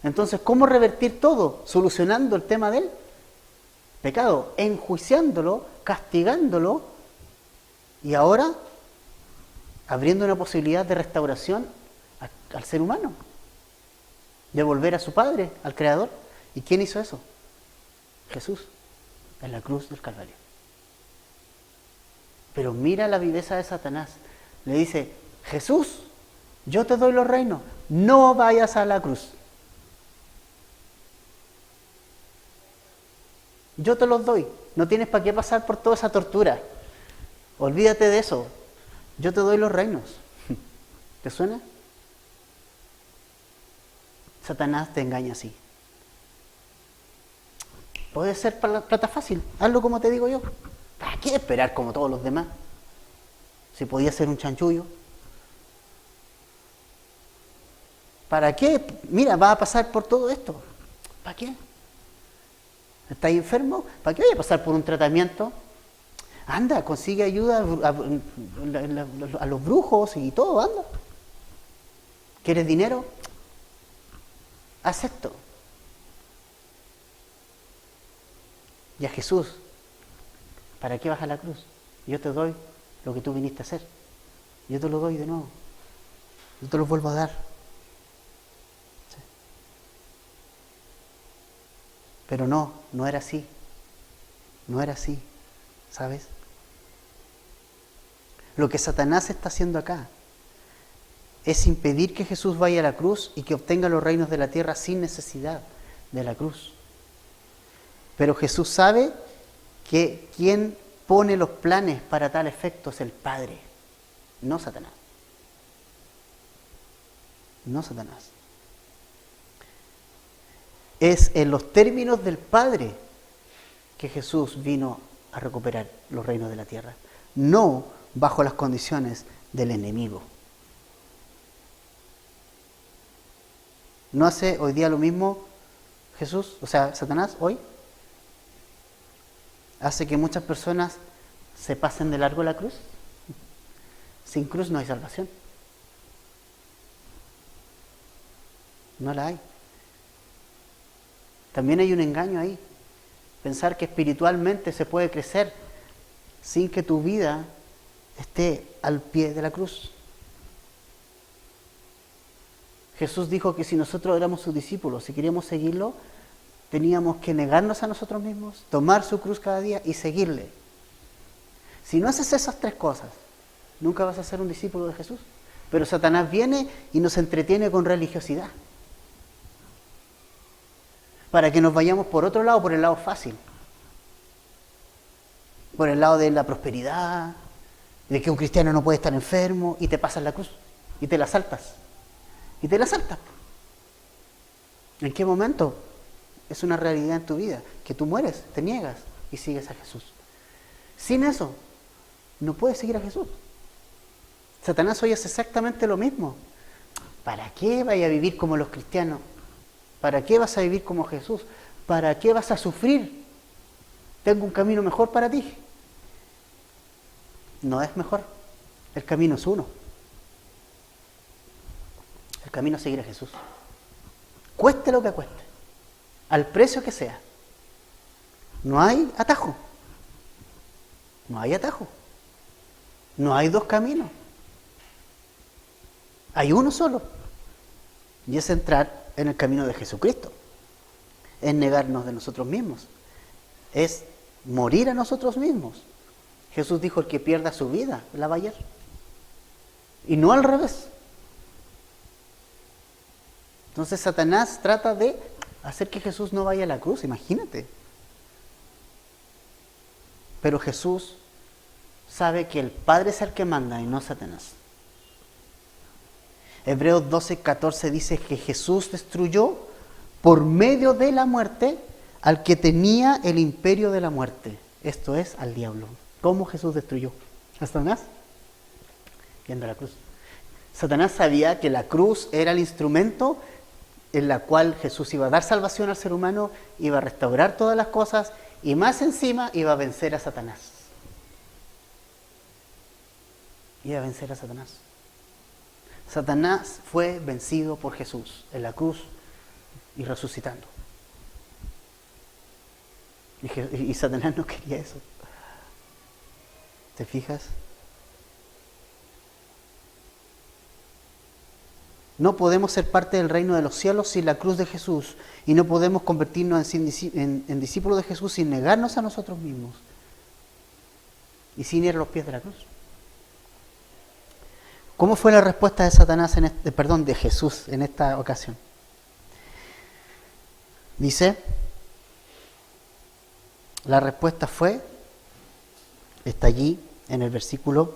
Entonces, ¿cómo revertir todo? Solucionando el tema del pecado, enjuiciándolo, castigándolo y ahora abriendo una posibilidad de restauración al ser humano, de volver a su Padre, al Creador. ¿Y quién hizo eso? Jesús, en la cruz del Calvario. Pero mira la viveza de Satanás. Le dice, Jesús, yo te doy los reinos, no vayas a la cruz. Yo te los doy, no tienes para qué pasar por toda esa tortura. Olvídate de eso, yo te doy los reinos. ¿Te suena? Satanás te engaña así. Puede ser plata fácil, hazlo como te digo yo. ¿Para qué esperar como todos los demás? Si podía ser un chanchullo. ¿Para qué? Mira, vas a pasar por todo esto. ¿Para qué? ¿Estás enfermo? ¿Para qué voy a pasar por un tratamiento? Anda, consigue ayuda a los brujos y todo, anda. ¿Quieres dinero? Acepto. Y a Jesús, ¿para qué vas a la cruz? Yo te doy lo que tú viniste a hacer. Yo te lo doy de nuevo. Yo te lo vuelvo a dar. ¿Sí? Pero no era así. No era así. ¿Sabes? Lo que Satanás está haciendo acá es impedir que Jesús vaya a la cruz y que obtenga los reinos de la tierra sin necesidad de la cruz. Pero Jesús sabe que quien pone los planes para tal efecto es el Padre, no Satanás. no Satanás. Es en los términos del Padre que Jesús vino a recuperar los reinos de la tierra, no bajo las condiciones del enemigo. ¿No hace hoy día lo mismo Jesús, o sea, Satanás hoy? Hace que muchas personas se pasen de largo la cruz. Sin cruz no hay salvación. No la hay. También hay un engaño ahí. Pensar que espiritualmente se puede crecer sin que tu vida esté al pie de la cruz. Jesús dijo que si nosotros éramos sus discípulos, si queríamos seguirlo, teníamos que negarnos a nosotros mismos, tomar su cruz cada día y seguirle. Si no haces esas tres cosas, nunca vas a ser un discípulo de Jesús. Pero Satanás viene y nos entretiene con religiosidad, para que nos vayamos por otro lado, por el lado fácil, por el lado de la prosperidad, de que un cristiano no puede estar enfermo, y te pasas la cruz, y te la saltas. Y te la saltas. ¿En qué momento? Es una realidad en tu vida, que tú mueres, te niegas y sigues a Jesús. Sin eso, no puedes seguir a Jesús. Satanás hoy hace exactamente lo mismo. ¿Para qué vaya a vivir como los cristianos? ¿Para qué vas a vivir como Jesús? ¿Para qué vas a sufrir? Tengo un camino mejor para ti. No es mejor. El camino es uno. El camino es seguir a Jesús. Cueste lo que cueste. Al precio que sea. No hay atajo. No hay atajo. No hay dos caminos. Hay uno solo. Y es entrar en el camino de Jesucristo. Es negarnos de nosotros mismos. Es morir a nosotros mismos. Jesús dijo: el que pierda su vida la va a hallar. Y no al revés. Entonces Satanás trata de hacer que Jesús no vaya a la cruz, imagínate. Pero Jesús sabe que el Padre es el que manda y no Satanás. Hebreos 12:14 dice que Jesús destruyó por medio de la muerte al que tenía el imperio de la muerte. Esto es, al diablo. ¿Cómo Jesús destruyó a Satanás? Yendo a la cruz. Satanás sabía que la cruz era el instrumento en la cual Jesús iba a dar salvación al ser humano, iba a restaurar todas las cosas y más encima iba a vencer a Satanás. Iba a vencer a Satanás. Satanás fue vencido por Jesús en la cruz y resucitando. Y Satanás no quería eso. ¿Te fijas? No podemos ser parte del reino de los cielos sin la cruz de Jesús, y no podemos convertirnos en discípulos de Jesús sin negarnos a nosotros mismos y sin ir a los pies de la cruz. ¿Cómo fue la respuesta de Satanás de Jesús en esta ocasión? Dice, la respuesta fue, está allí en el versículo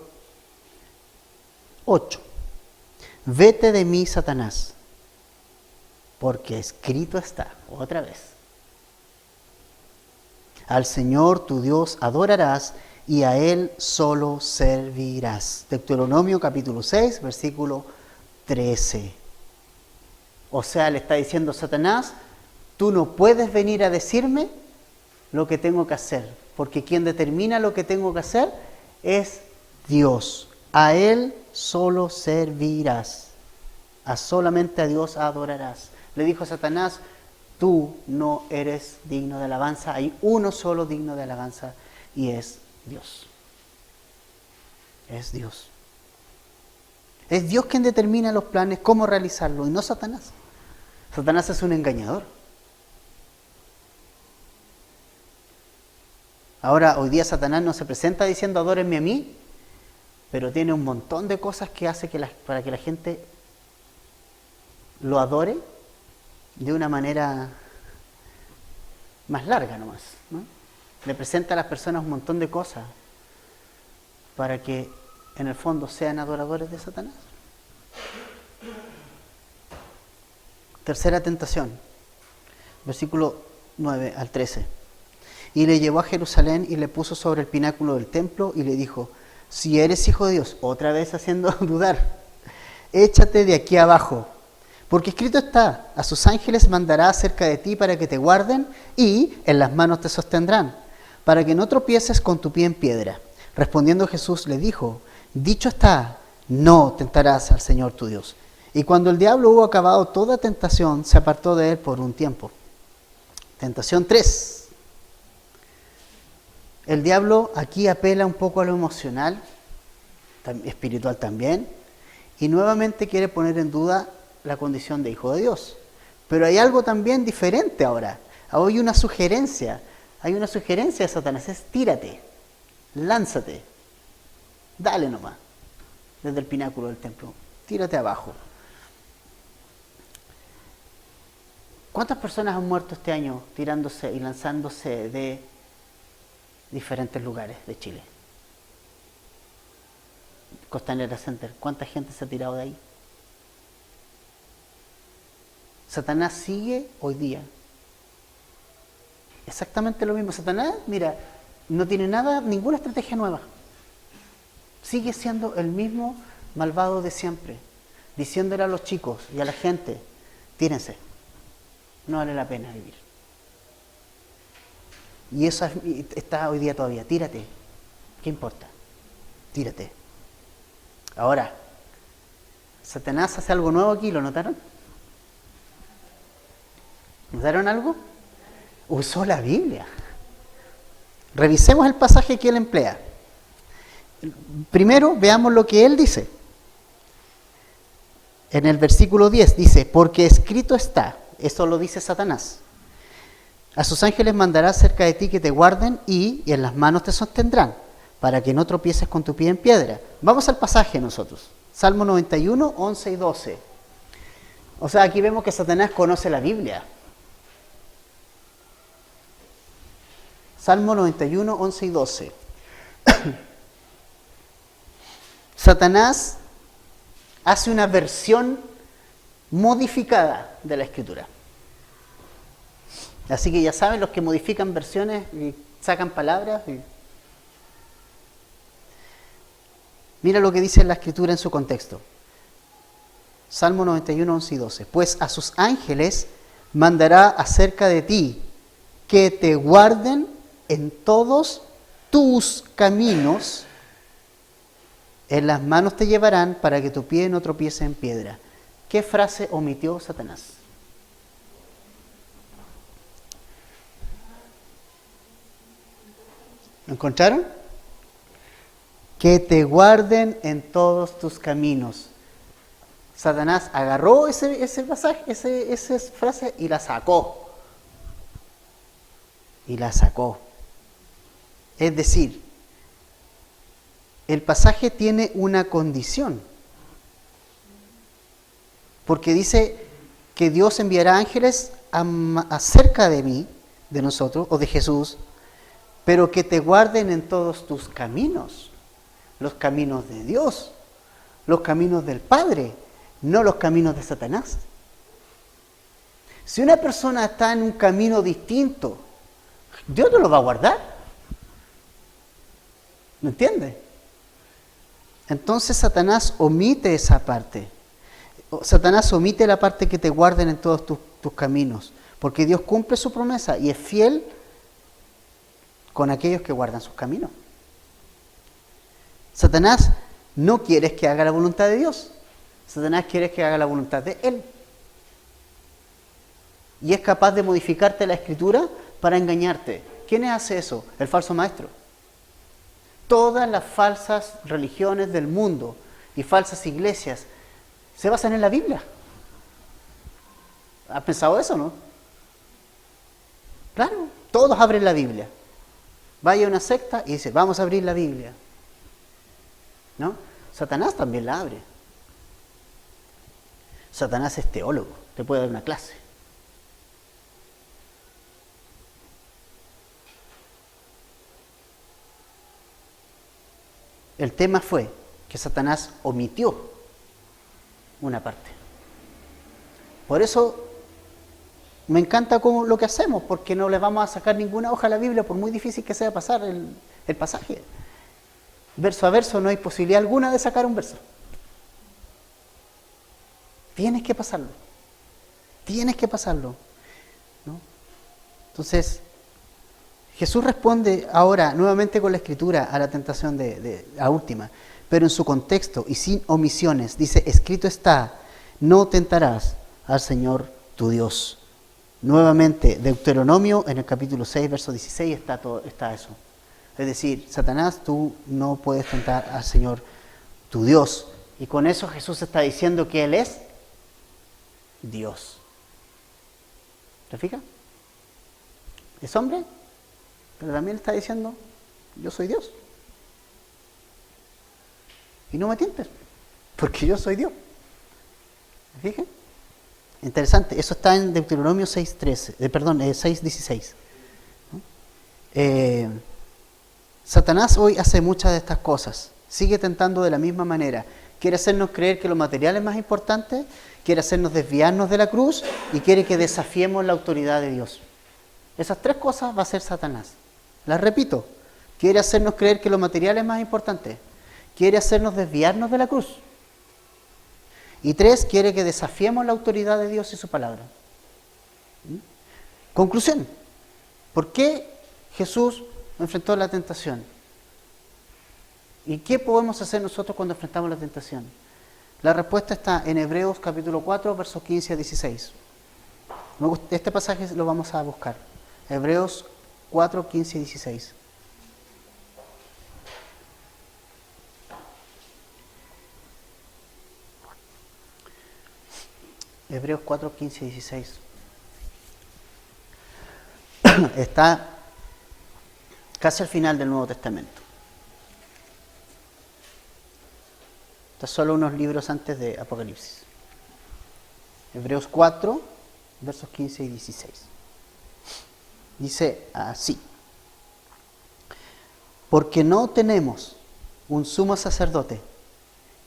8. Vete de mí, Satanás, porque escrito está, otra vez. Al Señor tu Dios adorarás y a Él solo servirás. Deuteronomio capítulo 6, versículo 13. O sea, le está diciendo Satanás, tú no puedes venir a decirme lo que tengo que hacer, porque quien determina lo que tengo que hacer es Dios. A Él solo servirás. Solamente a Dios adorarás. Le dijo Satanás, tú no eres digno de alabanza. Hay uno solo digno de alabanza y es Dios. Es Dios. Es Dios quien determina los planes, cómo realizarlo, y no Satanás. Satanás es un engañador. Ahora, hoy día Satanás no se presenta diciendo adórenme a mí, pero tiene un montón de cosas que hace para que la gente lo adore de una manera más larga nomás, ¿no? Le presenta a las personas un montón de cosas para que en el fondo sean adoradores de Satanás. Tercera tentación, versículo 9 al 13. Y le llevó a Jerusalén y le puso sobre el pináculo del templo y le dijo: si eres hijo de Dios, otra vez haciendo dudar, échate de aquí abajo, porque escrito está: a sus ángeles mandará acerca de ti para que te guarden y en las manos te sostendrán, para que no tropieces con tu pie en piedra. Respondiendo Jesús le dijo: dicho está, no tentarás al Señor tu Dios. Y cuando el diablo hubo acabado toda tentación, se apartó de él por un tiempo. Tentación 3. El diablo aquí apela un poco a lo emocional, espiritual también, y nuevamente quiere poner en duda la condición de hijo de Dios. Pero hay algo también diferente ahora. Hay una sugerencia. Hay una sugerencia de Satanás: es tírate, lánzate, dale nomás, desde el pináculo del templo, tírate abajo. ¿Cuántas personas han muerto este año tirándose y lanzándose de diferentes lugares de Chile? Costanera Center, ¿cuánta gente se ha tirado de ahí? Satanás sigue hoy día exactamente lo mismo. Satanás, mira, no tiene ninguna estrategia nueva. Sigue siendo el mismo malvado de siempre, diciéndole a los chicos y a la gente: tírense, no vale la pena vivir. Y eso está hoy día todavía: tírate, ¿qué importa? Tírate. Ahora, Satanás hace algo nuevo aquí, ¿lo notaron? ¿Notaron algo? Usó la Biblia. Revisemos el pasaje que él emplea. Primero veamos lo que él dice. En el versículo 10 dice: porque escrito está, esto lo dice Satanás, a sus ángeles mandará cerca de ti que te guarden y en las manos te sostendrán, para que no tropieces con tu pie en piedra. Vamos al pasaje nosotros. Salmo 91, 11 y 12. O sea, aquí vemos que Satanás conoce la Biblia. Salmo 91, 11 y 12. Satanás hace una versión modificada de la Escritura. Así que ya saben, los que modifican versiones y sacan palabras. Mira lo que dice la Escritura en su contexto. Salmo 91, 11 y 12. Pues a sus ángeles mandará acerca de ti que te guarden en todos tus caminos, en las manos te llevarán para que tu pie no tropiece en piedra. ¿Qué frase omitió Satanás? ¿Lo encontraron? Que te guarden en todos tus caminos. Satanás agarró ese pasaje, esa frase y la sacó. Y la sacó. Es decir, el pasaje tiene una condición. Porque dice que Dios enviará ángeles acerca de mí, de nosotros, o de Jesús, pero que te guarden en todos tus caminos. Los caminos de Dios, los caminos del Padre, no los caminos de Satanás. Si una persona está en un camino distinto, Dios no lo va a guardar. ¿Me entiende? Entonces Satanás omite esa parte. Satanás omite la parte que te guarden en todos tus caminos, porque Dios cumple su promesa y es fiel con aquellos que guardan sus caminos. Satanás no quiere que haga la voluntad de Dios. Satanás quiere que haga la voluntad de Él. Y es capaz de modificarte la Escritura para engañarte. ¿Quién hace eso? El falso maestro. Todas las falsas religiones del mundo y falsas iglesias se basan en la Biblia. ¿Has pensado eso, no? Claro, todos abren la Biblia. Vaya a una secta y dice: vamos a abrir la Biblia. ¿No? Satanás también la abre. Satanás es teólogo, te puede dar una clase. El tema fue que Satanás omitió una parte. Por eso me encanta lo que hacemos, porque no le vamos a sacar ninguna hoja a la Biblia, por muy difícil que sea pasar el pasaje. Verso a verso no hay posibilidad alguna de sacar un verso. Tienes que pasarlo. Tienes que pasarlo, ¿no? Entonces, Jesús responde ahora nuevamente con la escritura a la tentación de la última, pero en su contexto y sin omisiones. Dice, escrito está, no tentarás al Señor tu Dios. Nuevamente, Deuteronomio, en el capítulo 6, verso 16, está eso. Es decir, Satanás, tú no puedes tentar al Señor tu Dios. Y con eso Jesús está diciendo que Él es Dios. ¿Te fijas? Es hombre, pero también está diciendo, yo soy Dios. Y no me tientes, porque yo soy Dios. ¿Te fijas? Interesante, eso está en Deuteronomio 6:16. ¿No? Satanás hoy hace muchas de estas cosas, sigue tentando de la misma manera. Quiere hacernos creer que lo material es más importante, quiere hacernos desviarnos de la cruz y quiere que desafiemos la autoridad de Dios. Esas tres cosas va a hacer Satanás. Las repito, quiere hacernos creer que lo material es más importante, quiere hacernos desviarnos de la cruz. Y tres, quiere que desafiemos la autoridad de Dios y su palabra. Conclusión. ¿Por qué Jesús enfrentó la tentación? ¿Y qué podemos hacer nosotros cuando enfrentamos la tentación? La respuesta está en Hebreos capítulo 4, versos 15 a 16. Este pasaje lo vamos a buscar. Hebreos 4, 15 y 16. Hebreos 4, 15 y 16. Está casi al final del Nuevo Testamento. Está solo unos libros antes de Apocalipsis. Hebreos 4, versos 15 y 16. Dice así: porque no tenemos un sumo sacerdote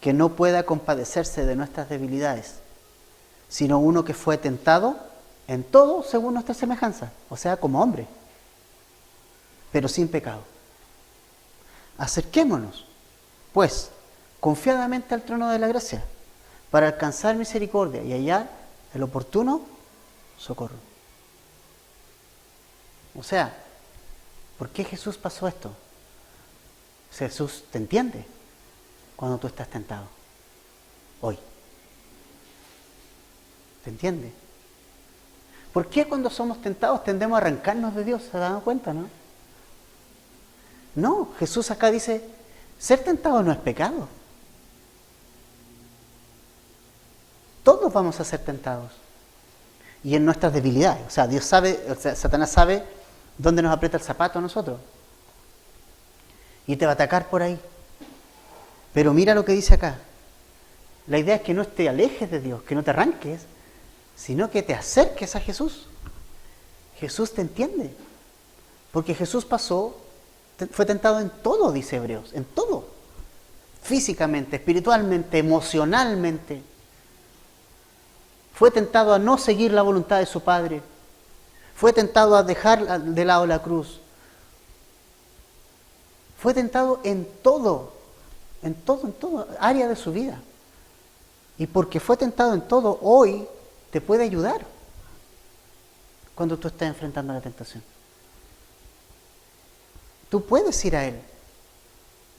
que no pueda compadecerse de nuestras debilidades, sino uno que fue tentado en todo según nuestra semejanza, o sea, como hombre, pero sin pecado. Acerquémonos, pues, confiadamente al trono de la gracia, para alcanzar misericordia y hallar el oportuno socorro. O sea, ¿por qué Jesús pasó esto? Jesús te entiende cuando tú estás tentado hoy. ¿Te entiende? ¿Por qué cuando somos tentados tendemos a arrancarnos de Dios? ¿Se dan cuenta, no? No, Jesús acá dice, ser tentado no es pecado. Todos vamos a ser tentados. Y en nuestras debilidades. O sea, Dios sabe, Satanás sabe dónde nos aprieta el zapato a nosotros. Y te va a atacar por ahí. Pero mira lo que dice acá. La idea es que no te alejes de Dios, que no te arranques, sino que te acerques a Jesús. Jesús te entiende. Porque Jesús fue tentado en todo, dice Hebreos, en todo. Físicamente, espiritualmente, emocionalmente. Fue tentado a no seguir la voluntad de su Padre. Fue tentado a dejar de lado la cruz. Fue tentado en todo área de su vida. Y porque fue tentado en todo, hoy te puede ayudar cuando tú estás enfrentando la tentación. Tú puedes ir a Él.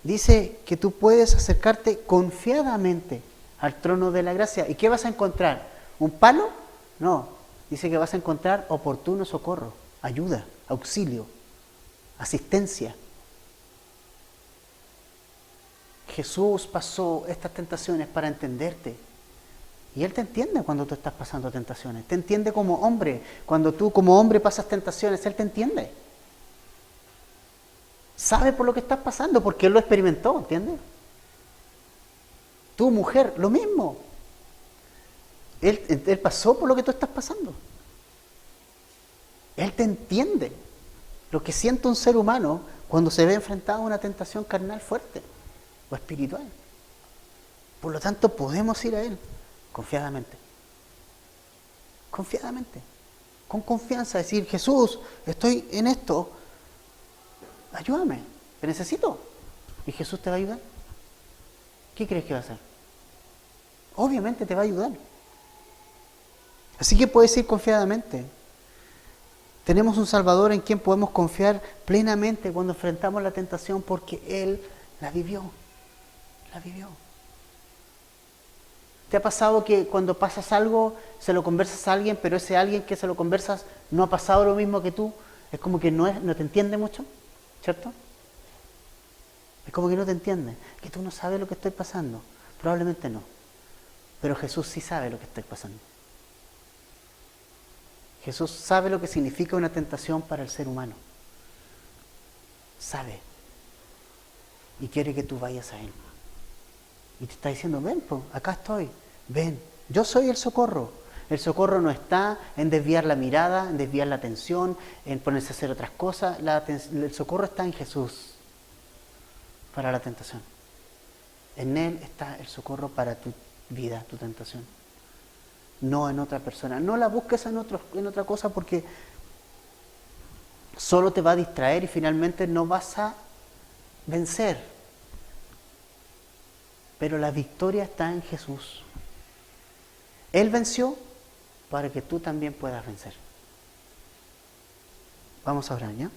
Dice que tú puedes acercarte confiadamente al trono de la gracia. ¿Y qué vas a encontrar? ¿Un palo? No. Dice que vas a encontrar oportuno socorro, ayuda, auxilio, asistencia. Jesús pasó estas tentaciones para entenderte. Y Él te entiende cuando tú estás pasando tentaciones. Te entiende como hombre. Cuando tú como hombre pasas tentaciones, Él te entiende. Sabe por lo que estás pasando, porque Él lo experimentó, ¿entiendes? Tu mujer, lo mismo. Él pasó por lo que tú estás pasando. Él te entiende lo que siente un ser humano cuando se ve enfrentado a una tentación carnal fuerte o espiritual. Por lo tanto, podemos ir a Él confiadamente. Confiadamente. con confianza, decir, Jesús, estoy en esto, ayúdame, te necesito. Y Jesús te va a ayudar. ¿Qué crees que va a hacer? Obviamente te va a ayudar. Así que puedes ir confiadamente. Tenemos un Salvador en quien podemos confiar plenamente cuando enfrentamos la tentación porque Él la vivió. La vivió. ¿Te ha pasado que cuando pasas algo, se lo conversas a alguien, pero ese alguien que se lo conversas no ha pasado lo mismo que tú? Es como que no te entiende mucho, ¿cierto? Es como que no te entiende, que tú no sabes lo que estoy pasando. Probablemente no. Pero Jesús sí sabe lo que estoy pasando. Jesús sabe lo que significa una tentación para el ser humano. Sabe. Y quiere que tú vayas a Él. Y te está diciendo, ven, pues, acá estoy. Ven, yo soy el socorro. El socorro no está en desviar la mirada, en desviar la atención, en ponerse a hacer otras cosas. El socorro está en Jesús para la tentación. En Él está el socorro para tu vida, tu tentación. No en otra persona. No la busques en otra cosa porque solo te va a distraer y finalmente no vas a vencer. Pero la victoria está en Jesús. Él venció para que tú también puedas vencer. Vamos a orar, ¿ya?